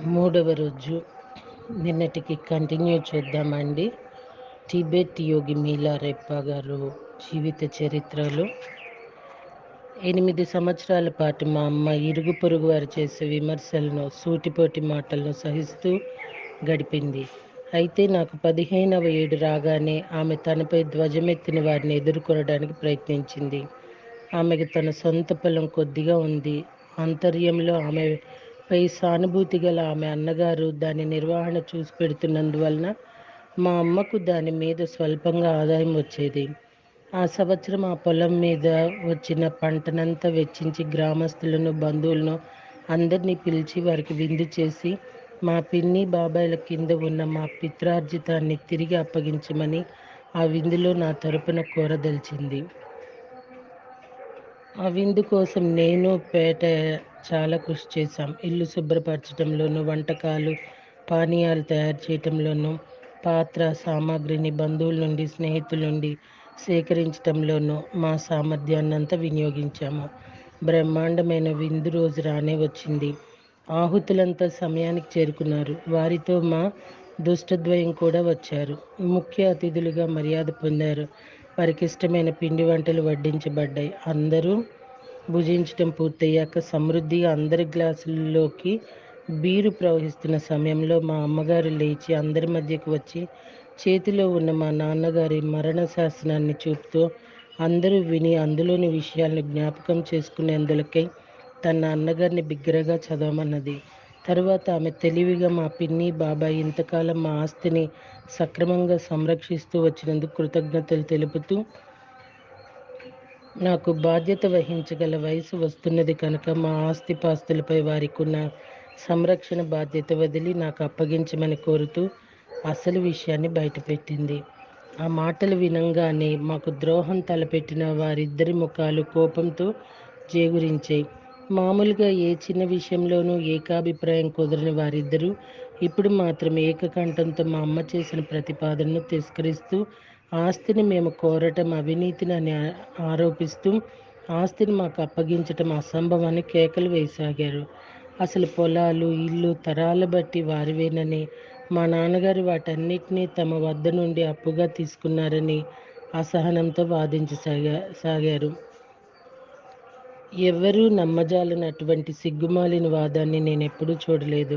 మూడవ రోజు నిన్నటికి కంటిన్యూ చేద్దామండి. టిబెట్ యోగి మీలా రెప్ప గారు జీవిత చరిత్రలో 8 సంవత్సరాల పాటు మా అమ్మ ఇరుగు పొరుగు వారు చేసే విమర్శలను, సూటిపోటి మాటలను సహిస్తూ గడిపింది. అయితే నాకు 15వ ఏడు రాగానే ఆమె తనపై ధ్వజమెత్తిన వారిని ఎదుర్కొనడానికి ప్రయత్నించింది. ఆమెకు తన సొంత పొలం కొద్దిగా ఉంది. ఆంతర్యంలో ఆమెపై సానుభూతి గల ఆమె అన్నగారు దాని నిర్వహణ చూసి పెడుతున్నందువలన మా అమ్మకు దాని మీద స్వల్పంగా ఆదాయం వచ్చేది. ఆ సంవత్సరం ఆ పొలం మీద వచ్చిన పంటనంతా వెచ్చించి గ్రామస్తులను, బంధువులను అందరినీ పిలిచి వారికి విందు చేసి మా పిన్ని బాబాయిల కింద ఉన్న మా పిత్రార్జితాన్ని తిరిగి అప్పగించమని ఆ విందులో నా తరపున కోరదలిచింది. ఆ విందు కోసం నేను, పేట చాలా కృషి చేశాం. ఇల్లు శుభ్రపరచడంలోనూ, వంటకాలు, పానీయాలు తయారు చేయటంలోనూ, పాత్ర సామాగ్రిని బంధువుల నుండి, స్నేహితుల నుండి సేకరించటంలోనూ మా సామర్థ్యాన్నంతా వినియోగించాము. బ్రహ్మాండమైన విందు రోజు రానే వచ్చింది. ఆహుతులంతా సమయానికి చేరుకున్నారు. వారితో మా దుష్టద్వయం కూడా వచ్చారు. ముఖ్య అతిథులుగా మర్యాద పొందారు. వారికి ఇష్టమైన పిండి వంటలు వడ్డించబడ్డాయి. అందరూ భుజించటం పూర్తయ్యాక సమృద్ధిగా అందరి గ్లాసుల్లోకి బీరు ప్రవహిస్తున్న సమయంలో మా అమ్మగారు లేచి అందరి మధ్యకు వచ్చి చేతిలో ఉన్న మా నాన్నగారి మరణ శాసనాన్ని చూపుతూ అందరూ విని అందులోని విషయాలను జ్ఞాపకం చేసుకునేందులకై తన అన్నగారిని బిగ్గరగా చదవమన్నది. తరువాత ఆమె తెలివిగా మా పిన్ని, బాబాయ్ ఇంతకాలం మా ఆస్తిని సక్రమంగా సంరక్షిస్తూ వచ్చినందుకు కృతజ్ఞతలు తెలుపుతూ, నాకు బాధ్యత వహించగల వయసు వస్తున్నది కనుక మా ఆస్తిపాస్తులపై వారికున్న సంరక్షణ బాధ్యత వదిలి నాకు అప్పగించమని కోరుతూ అసలు విషయాన్ని బయటపెట్టింది. ఆ మాటలు వినంగానే మాకు ద్రోహం తలపెట్టిన వారిద్దరి ముఖాలు కోపంతో జేగురించాయి. మామూలుగా ఏ చిన్న విషయంలోనూ ఏకాభిప్రాయం కుదరని వారిద్దరూ ఇప్పుడు మాత్రం ఏకకంఠంతో మా అమ్మ చేసిన ప్రతిపాదనను తిరస్కరిస్తూ, ఆస్తిని మేము కోరటం అవినీతిని అని ఆరోపిస్తూ, ఆస్తిని మాకు అప్పగించటం అసంభవమని కేకలు వేయసాగారు. అసలు పొలాలు, ఇల్లు తరాల బట్టి వారివేనని, మా నాన్నగారు వాటన్నిటినీ తమ వద్ద నుండి అప్పుగా తీసుకున్నారని అసహనంతో వాదించసాగారు. ఎవ్వరూ నమ్మజాలని అటువంటి సిగ్గుమాలిన వాదాన్ని నేనెప్పుడూ చూడలేదు.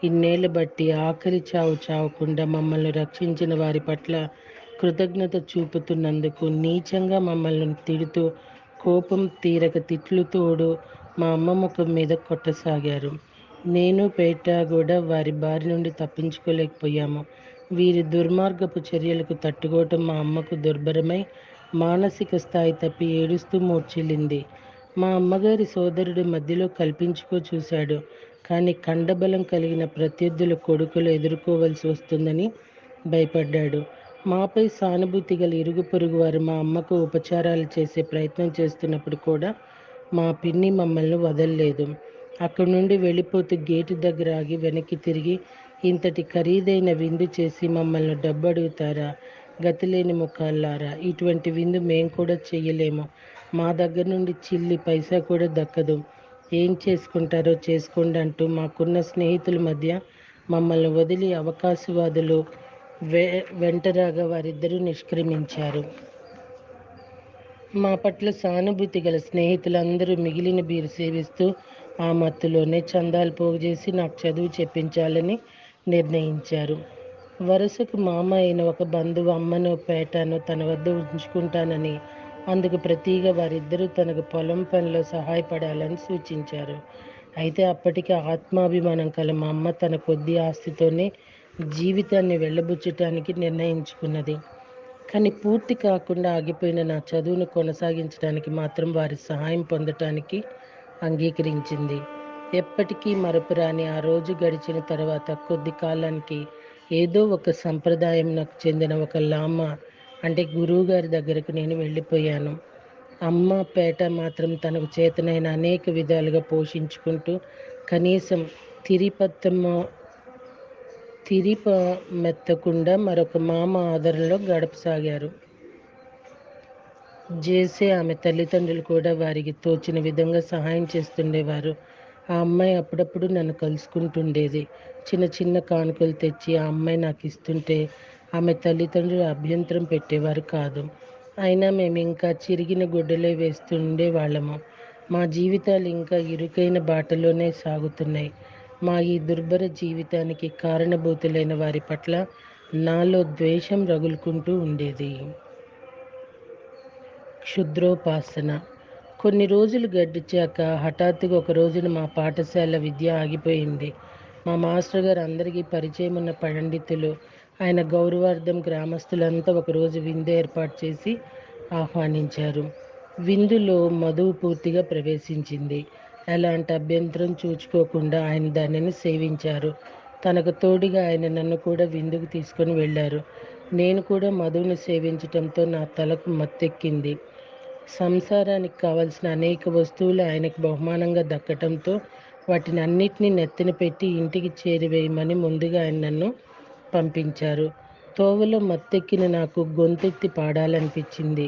ఇన్నేళ్ల బట్టి ఆఖరి చావు చావకుండా మమ్మల్ని రక్షించిన వారి పట్ల కృతజ్ఞత చూపుతున్నందుకు నీచంగా మమ్మల్ని తిడుతూ, కోపం తీరక తిట్లు తోడు మా అమ్మ ముఖం మీద కొట్టసాగారు. నేను, పేట కూడా వారి బారి నుండి తప్పించుకోలేకపోయాము. వీరి దుర్మార్గపు చర్యలకు తట్టుకోవటం మా అమ్మకు దుర్భరమై మానసిక స్థాయి తప్పి ఏడుస్తూ మూర్ఛిల్లింది. మా అమ్మగారి సోదరుడు మధ్యలో కల్పించుకో చూశాడు. కానీ కండబలం కలిగిన ప్రత్యర్థుల కొడుకులు ఎదుర్కోవలసి వస్తుందని భయపడ్డాడు. మాపై సానుభూతి గల ఇరుగు పొరుగు వారు మా అమ్మకు ఉపచారాలు చేసే ప్రయత్నం చేస్తున్నప్పుడు కూడా మా పిన్ని మమ్మల్ని వదల్లేదు. అక్కడి నుండి వెళ్ళిపోతూ గేటు దగ్గర ఆగి వెనక్కి తిరిగి, ఇంతటి ఖరీదైన విందు చేసి మమ్మల్ని డబ్బు అడుగుతారా? గతిలేని ముఖాల్లారా, ఇటువంటి విందు మేం కూడా చెయ్యలేము. మా దగ్గర నుండి చిల్లి పైసా కూడా దక్కదు. ఏం చేసుకుంటారో చేసుకోండి అంటూ మాకున్న స్నేహితుల మధ్య మమ్మల్ని వదిలి అవకాశవాదులు వెంటరాగా వారిద్దరూ నిష్క్రమించారు. మా పట్ల సానుభూతి గల స్నేహితులందరూ మిగిలిన బీరు సేవిస్తూ ఆ మత్తులోనే చందాలు పోగుచేసి నాకు చదువు చెప్పించాలని నిర్ణయించారు. వరుసకు మామ అయిన ఒక బంధువు అమ్మను, పేటను తన వద్ద ఉంచుకుంటానని, అందుకు ప్రతిగా వారిద్దరూ తనకు పొలం పనిలో సహాయపడాలని సూచించారు. అయితే అప్పటికి ఆత్మాభిమానం కల మా అమ్మ తన కొద్ది ఆస్తితోనే జీవితాన్ని వెళ్ళబుచ్చటానికి నిర్ణయించుకున్నది. కానీ పూర్తి కాకుండా ఆగిపోయిన నా చదువును కొనసాగించడానికి మాత్రం వారి సహాయం పొందటానికి అంగీకరించింది. ఎప్పటికీ మరపురాని ఆ రోజు గడిచిన తర్వాత కొద్ది కాలానికి ఏదో ఒక సంప్రదాయంకు చెందిన ఒక లామా అంటే గురువుగారి దగ్గరకు నేను వెళ్ళిపోయాను. అమ్మ, పేట మాత్రం తనకు చేతనైన అనేక విధాలుగా పోషించుకుంటూ కనీసం తిరిపమెత్తకుండా మరొక మామ ఆదరణలో గడపసాగారు. జేసే ఆమె తల్లిదండ్రులు కూడా వారికి తోచిన విధంగా సహాయం చేస్తుండేవారు. ఆ అమ్మాయి అప్పుడప్పుడు నన్ను కలుసుకుంటుండేది. చిన్న చిన్న కానుకలు తెచ్చి ఆ అమ్మాయి నాకు ఇస్తుంటే ఆమె తల్లిదండ్రులు అభ్యంతరం పెట్టేవారు కాదు. అయినా మేము ఇంకా చిరిగిన గుడ్డలే వేస్తుండేవాళ్ళము. మా జీవితాలు ఇంకా ఇరుకైన బాటలోనే సాగుతున్నాయి. మా ఈ దుర్భర జీవితానికి కారణభూతులైన వారి పట్ల నాలో ద్వేషం రగులుకుంటూ ఉండేది. క్షుద్రోపాసన. కొన్ని రోజులు గడిచాక హఠాత్తుగా ఒక రోజున మా పాఠశాల విద్య ఆగిపోయింది. మా మాస్టర్ గారు అందరికీ పరిచయం ఉన్న పండితులు. ఆయన గౌరవార్థం గ్రామస్తులంతా ఒకరోజు విందు ఏర్పాటు చేసి ఆహ్వానించారు. విందులో మధువు పూర్తిగా ప్రవేశించింది. ఎలాంటి అభ్యంతరం చూచుకోకుండా ఆయన దానిని సేవించారు. తనకు తోడుగా ఆయన నన్ను కూడా విందుకు తీసుకొని వెళ్ళారు. నేను కూడా మధువును సేవించటంతో నా తలకు మత్తెక్కింది. సంసారానికి కావలసిన అనేక వస్తువులు ఆయనకు బహుమానంగా దక్కటంతో వాటిని అన్నిటినీ నెత్తిన పెట్టి ఇంటికి చేరివేయమని ముందుగా ఆయన నన్ను పంపించారు. తోవలో మత్తెక్కిన నాకు గొంతెత్తి పాడాలనిపించింది.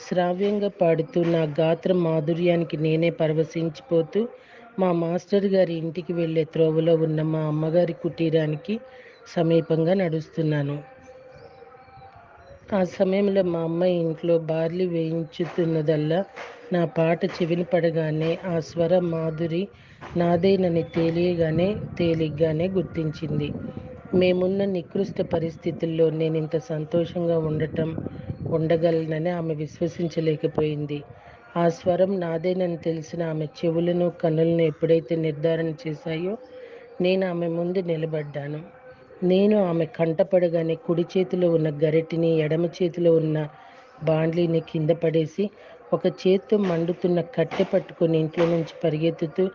శ్రావ్యంగా పాడుతూ నా గాత్ర మాధుర్యానికి నేనే పరవశించిపోతూ మా మాస్టర్ గారి ఇంటికి వెళ్ళే త్రోవలో ఉన్న మా అమ్మగారి కుటీరానికి సమీపంగా నడుస్తున్నాను. ఆ సమయంలో మా అమ్మాయి ఇంట్లో బార్లీ వేయించుతున్నదల్లా నా పాట చెవిన పడగానే ఆ స్వర మాధురి నాదేనని తేలిగ్గానే గుర్తించింది. మేమున్న నికృష్ట పరిస్థితుల్లో నేనింత సంతోషంగా ఉండగలనని ఆమె విశ్వసించలేకపోయింది. ఆ స్వరం నాదేనని తెలిసిన ఆమె చెవులను కన్నులను ఎప్పుడైతే నిర్ధారణ చేశాయో నేను ఆమె ముందు నిలబడ్డాను. నేను ఆమె కంటపడగానే కుడి చేతిలో ఉన్న గరిటిని, ఎడమ చేతిలో ఉన్న బాండ్లీని కింద పడేసి ఒక చేత్తో మండుతున్న కట్టె పట్టుకొని ఇంట్లో నుంచి పరిగెత్తుతూ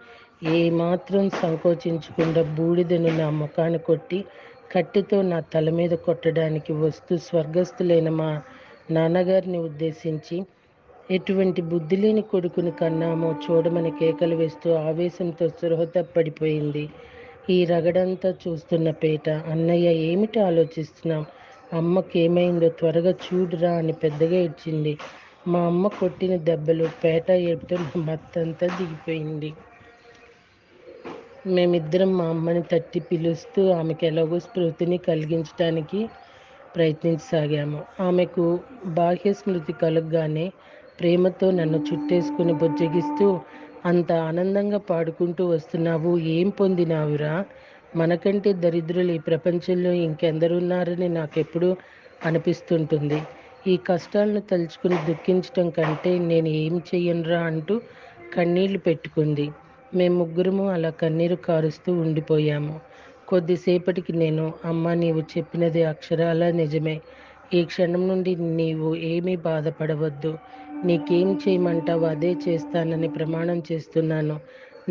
ఏమాత్రం సంకోచించకుండా బూడిదను నా ముఖాన కొట్టి కట్టెతో నా తల మీద కొట్టడానికి వస్తూ స్వర్గస్థులైన మా నాన్నగారిని ఉద్దేశించి ఎటువంటి బుద్ధిలేని కొడుకుని కన్నామో చూడమని కేకలు వేస్తూ ఆవేశంతో స్పృహ తప్పిపడిపోయింది. ఈ రగడంతా చూస్తున్న పేట, అన్నయ్య ఏమిటి ఆలోచిస్తున్నావు? అమ్మకేమైందో త్వరగా చూడురా అని పెద్దగా ఏడ్చింది. మా అమ్మ కొట్టిన దెబ్బలు, పేట ఏడుపుతో నా మత్తంతా దిగిపోయింది. మేమిద్దరం మా అమ్మని తట్టి పిలుస్తూ ఆమెకు ఎలాగో స్మృతిని కలిగించడానికి ప్రయత్నించసాగాము. ఆమెకు బాహ్య స్మృతి కలగగానే ప్రేమతో నన్ను చుట్టేసుకుని బుజ్జగిస్తూ అంత ఆనందంగా పాడుకుంటూ వస్తున్నావు, ఏం పొందినావురా? మనకంటే దరిద్రులు ఈ ప్రపంచంలో ఇంకెందరున్నారని నాకెప్పుడు అనిపిస్తుంటుంది. ఈ కష్టాలను తలుచుకుని దుఃఖించటం కంటే నేను ఏం చెయ్యనురా అంటూ కన్నీళ్లు పెట్టుకుంది. మేము ముగ్గురము అలా కన్నీరు కారుస్తూ ఉండిపోయాము. కొద్దిసేపటికి నేను, అమ్మ నీవు చెప్పినది అక్షరాలా నిజమే. ఈ క్షణం నుండి నీవు ఏమీ బాధపడవద్దు. నీకేం చేయమంటావు అదే చేస్తానని ప్రమాణం చేస్తున్నాను.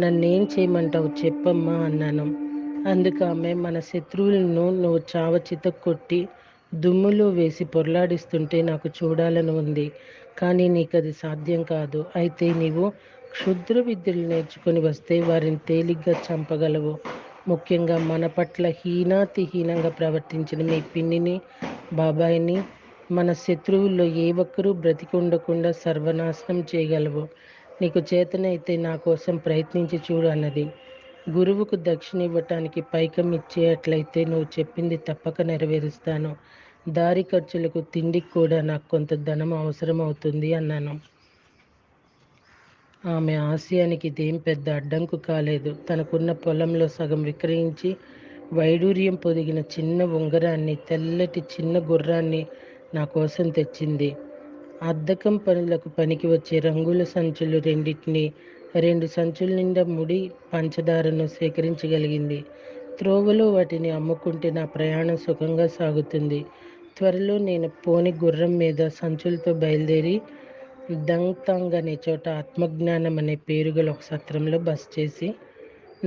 నన్నేం చేయమంటావు చెప్పమ్మా అన్నాను. అందుకు ఆమె, మన శత్రువులను నువ్వు చావచిత కొట్టి దుమ్ములో వేసి పొర్లాడిస్తుంటే నాకు చూడాలని ఉంది. కానీ నీకది సాధ్యం కాదు. అయితే నీవు క్షుద్ర విద్యలు నేర్చుకొని వస్తే వారిని తేలిగ్గా చంపగలవు. ముఖ్యంగా మన పట్ల హీనాతిహీనంగా ప్రవర్తించిన మీ పిన్నిని, బాబాయిని మన శత్రువుల్లో ఏ ఒక్కరూ బ్రతికి ఉండకుండా సర్వనాశనం చేయగలవు. నీకు చేతనైతే నా కోసం ప్రయత్నించి చూడు అన్నది. గురువుకు దక్షిణ ఇవ్వటానికి పైకం ఇచ్చేయట్లయితే నువ్వు చెప్పింది తప్పక నెరవేరుస్తాను. దారి ఖర్చులకు తిండికి కూడా నాకు కొంత ధనం అవసరం అవుతుంది అన్నాను. ఆమె ఆశయానికి ఇదేం పెద్ద అడ్డంకు కాలేదు. తనకున్న పొలంలో సగం విక్రయించి వైడూర్యం పొదిగిన చిన్న ఉంగరాన్ని, తెల్లటి చిన్న గుర్రాన్ని నా కోసం తెచ్చింది. అద్దకం పనులకు పనికి వచ్చే రంగుల సంచులు రెండింటినీ, 2 సంచుల నిండా ముడి పంచదారను సేకరించగలిగింది. త్రోవలో వాటిని అమ్ముకుంటే నా ప్రయాణం సుఖంగా సాగుతుంది. త్వరలో నేను పోని గుర్రం మీద సంచులతో బయలుదేరి దంగ్తాంగ్ అనే చోట ఆత్మజ్ఞానం అనే పేరుగల ఒక సత్రంలో బస చేసి,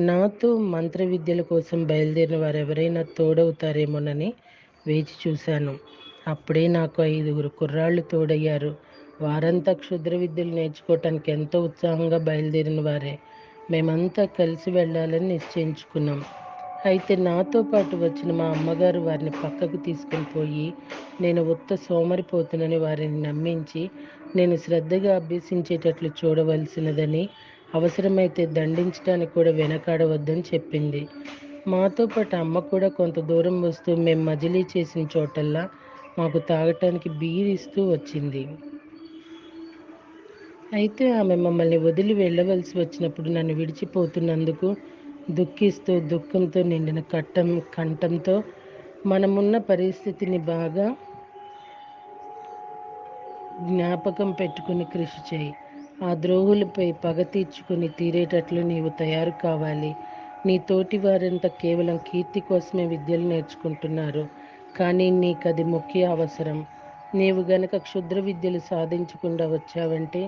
నాతో మంత్ర విద్యల కోసం బయలుదేరిన వారెవరైనా తోడవుతారేమోనని వేచి చూశాను. అప్పుడే నాకు 5గురు కుర్రాళ్ళు తోడయ్యారు. వారంతా క్షుద్ర విద్యలు నేర్చుకోవటానికి ఎంతో ఉత్సాహంగా బయలుదేరిన వారే. మేమంతా కలిసి వెళ్ళాలని నిశ్చయించుకున్నాం. అయితే నాతో పాటు వచ్చిన మా అమ్మగారు వారిని పక్కకు తీసుకొని పోయి నేను ఉత్త సోమరిపోతునని వారిని నమ్మించి నేను శ్రద్ధగా అభ్యసించేటట్లు చూడవలసినదని అవసరమైతే దండించడానికి కూడా వెనకాడవద్దని చెప్పింది. మాతో పాటు అమ్మ కూడా కొంత దూరం వస్తూ మేము మజిలీ చేసిన చోటల్లా మాకు తాగటానికి బీర్ ఇస్తూ వచ్చింది. అయితే ఆమె మమ్మల్ని వదిలి వెళ్ళవలసి వచ్చినప్పుడు నన్ను విడిచిపోతున్నందుకు దుఃఖిస్తూ దుఃఖంతో నిండిన కంఠంతో మనమున్న పరిస్థితిని బాగా జ్ఞాపకం పెట్టుకుని కృషి చేయి. ఆ ద్రోహులపై పగ తీర్చుకుని తీరేటట్లు నీవు తయారు కావాలి. నీ తోటి వారంతా కేవలం కీర్తి కోసమే విద్యలు నేర్చుకుంటున్నారు. కానీ నీకది ముఖ్య అవసరం. నీవు గనక క్షుద్ర విద్యలు సాధించకుండా వచ్చావంటే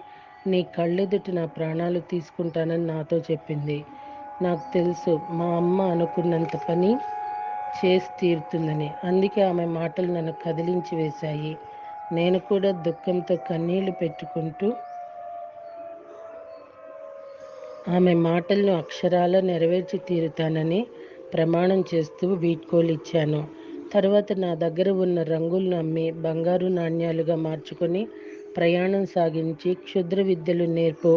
నీ కళ్ళెదుట నా ప్రాణాలు తీసుకుంటానని నాతో చెప్పింది. నాకు తెలుసు మా అమ్మ అనుకున్నంత పని చేసి తీరుతుందని. అందుకే ఆమె మాటలు నన్ను కదిలించి వేశాయి. నేను కూడా దుఃఖంతో కన్నీళ్లు పెట్టుకుంటూ ఆమె మాటలను అక్షరాల నెరవేర్చి తీరుతానని ప్రమాణం చేస్తూ వీడ్కోలిచ్చాను. తర్వాత నా దగ్గర ఉన్న రంగులను అమ్మి బంగారు నాణ్యాలుగా మార్చుకొని ప్రయాణం సాగించి క్షుద్ర విద్యలు నేర్పు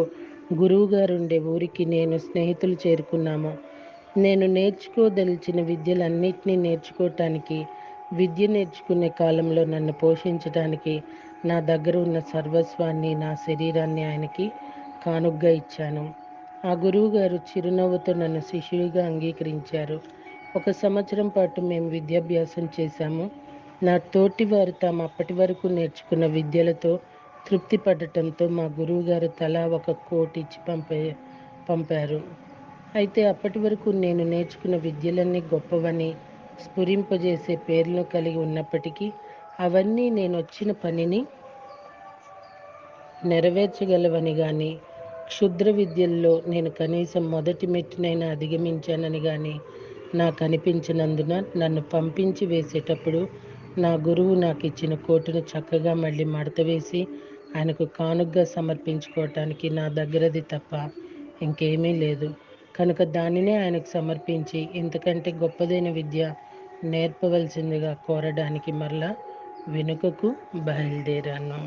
గురువుగారుండే ఊరికి నేను స్నేహితులు చేరుకున్నాము. నేను నేర్చుకోదలిచిన విద్యలన్నిటినీ నేర్చుకోవటానికి, విద్య నేర్చుకునే కాలంలో నన్ను పోషించడానికి నా దగ్గర ఉన్న సర్వస్వాన్ని, నా శరీరాన్ని ఆయనకి కానుగ్గా ఇచ్చాను. ఆ గురువుగారు చిరునవ్వుతో నన్ను శిష్యుడిగా అంగీకరించారు. 1 సంవత్సరం పాటు మేము విద్యాభ్యాసం చేశాము. నా తోటి వారు తాము అప్పటి వరకు నేర్చుకున్న విద్యలతో తృప్తి పడటంతో మా గురువుగారు తలా ఒక కోట్ ఇచ్చి పంపారు. అయితే అప్పటి వరకు నేను నేర్చుకున్న విద్యలన్నీ గొప్పవని, స్ఫురింపజేసే పేర్లను కలిగి ఉన్నప్పటికీ అవన్నీ నేనొచ్చిన పనిని నెరవేర్చగలవని గాని, క్షుద్ర విద్యల్లో నేను కనీసం మొదటి మెట్టునైనా అధిగమించానని గాని నాకనిపించినందున నన్ను పంపించి వేసేటప్పుడు నా గురువు నాకిచ్చిన కోటును చక్కగా మళ్ళీ మడతవేసి ఆయనకు కానుగ్గా సమర్పించుకోవటానికి నా దగ్గరది తప్ప ఇంకేమీ లేదు. కనుక దానినే ఆయనకు సమర్పించి ఇంతకంటే గొప్పదైన విద్య నేర్పవలసిందిగా కోరడానికి మరలా వెనుకకు బయలుదేరాను.